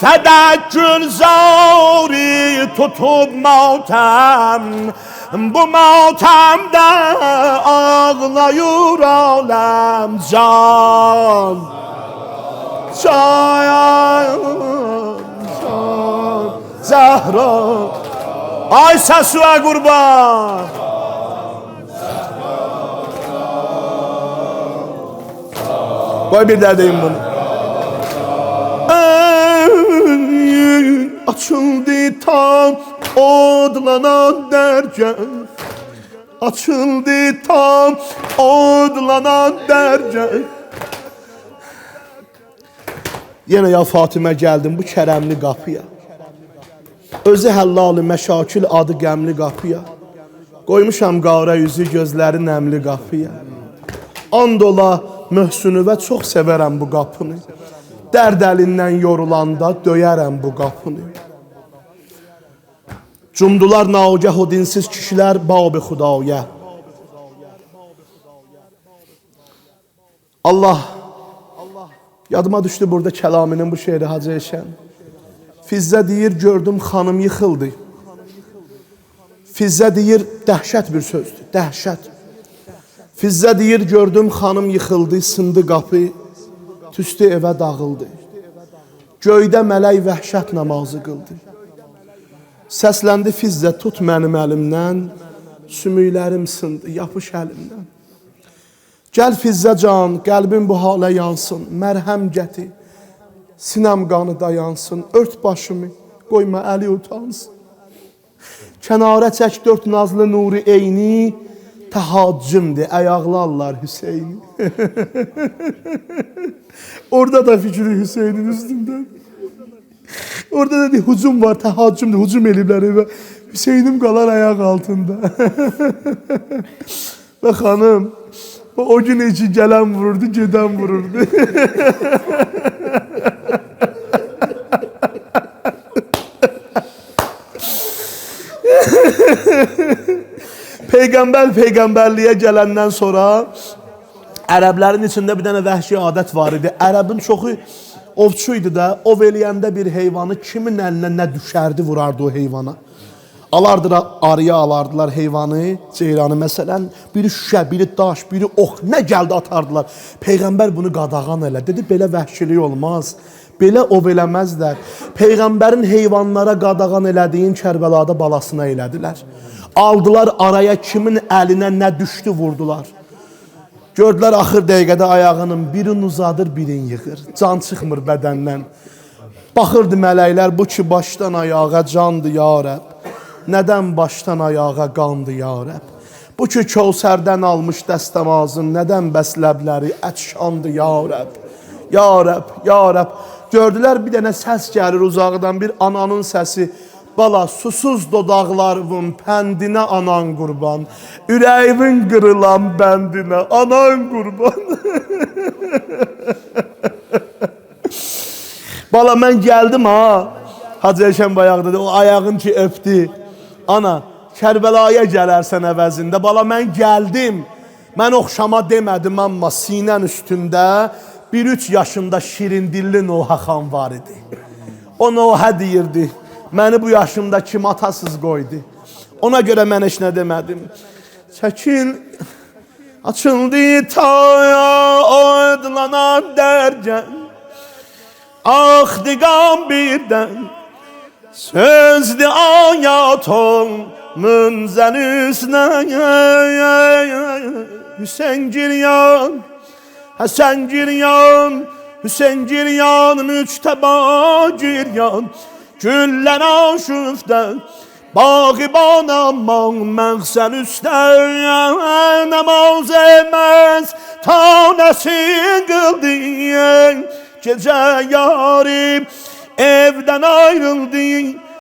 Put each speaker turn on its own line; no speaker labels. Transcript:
Fədək gülzari tutub matəm, bu matəmdə ağlayır aləm. Can, can, can, Zəhra. Ay səsvə qurban. Qoy bir də deyim bunu. Açıldı tam odlanan dərgah, açıldı tam odlanan dərgah. Yenə ya Fatimə gəldim bu kərəmli qapıya, özü həllalı məşakil adı qəmli qapıya. Qoymuşam qara yüzü gözləri nəmli qapıya. And ola möhsünüvə çox sevərəm bu qapını. Dərd əlindən yorulanda döyərəm bu qapını. Cumdular naugah o dinsiz kişilər bab-ı xudaya. Allah, yadıma düşdü burada kəlaminin bu şeiri Hacı Eşən. Fizzə deyir gördüm xanım yıxıldı. Fizzə deyir dəhşət bir sözdür, dəhşət. Fizzə deyir gördüm xanım yıxıldı, sındı qapı, tüstü evə dağıldı. Göydə mələk vəhşət namazı qıldı. Səsləndi Fizzə tut mənim əlimdən, sümüklərim sındı, yapış əlimdən. Gəl Fizzə can, qəlbim bu halə yansın, mərhəm gətir, sinəm qanı dayansın, ört başımı, qoyma əli utansın. Kənara çək dörd nazlı nuri eyni, təhaccümdir, ayaqlarlar Hüseyni. Orada da fikri Hüseynin üstündə. Orada da hücum var, təhaccümdür, hücum eliblər evə. Hüseynim qalar ayaq altında. Və xanım, o gün için gələn vururdu, gedən vururdu. Peyğəmbərliyə gələndən sonra ərəblərin içində bir dənə vəhşi adət var idi. Ərəbin çoxu ovçuydu da, ov eləyəndə bir heyvanı kimin əlinə nə düşərdi vurardı o heyvana. Alardılar, arıya alardılar heyvanı, ceyranı məsələn, biri şüşə, biri daş, biri ox, nə gəldi atardılar. Peyğəmbər bunu qadağan elə, dedi belə vəhşilik olmaz, belə ov eləməzlər. Peyğəmbərin heyvanlara qadağan elədiyin Kərbəlada balasına elədilər. Aldılar araya kimin əlinə nə düşdü vurdular. Gördülər axır dəqiqədə ayağının birini uzadır, birini yıxır. Can çıxmır bədəndən. Baxırdı mələklər bu ki başdan ayağa candı ya Rəbb. Nədən başdan ayağa qandı ya Rəbb. Bu ki Kövsərdən almış dəstəmazın, nədən bəsləbləri ətşandı ya Rəbb. Ya Rəbb, ya Rəbb. Gördülər bir dənə səs gəlir uzaqdan, bir ananın səsi. Bala susuz dodaqlarımın pəndinə anan qurban. Ürəyimin qırılan bəndinə anan qurban. Bala mən gəldim ha. Hacı Eşən bayaq dedi, o ayağın ki öpdü. Ana, Kərbəlaya gələrsən əvəzində. Bala mən gəldim. Mən oxşama demədim amma sinən üstündə 1-3 yaşında şirindilli Noha xan var idi. O Noha deyirdi. Məni bu yaşımda kim atasız qoydu. Ona görə mən heç nə demədim. Çəkil, açıldı taya odlanan dərgən. Axdı qan birdən, sözdü ayatomun zənüsünə. Hüseyn giryan, Həsən giryan, Hüseyn giryan, müçtəba giryan. Güllər aşıfdə, bağıban aman məqsən üstə. Namaz eməz, tanəsi qıldı. Gecə yarım evdən ayrıldı.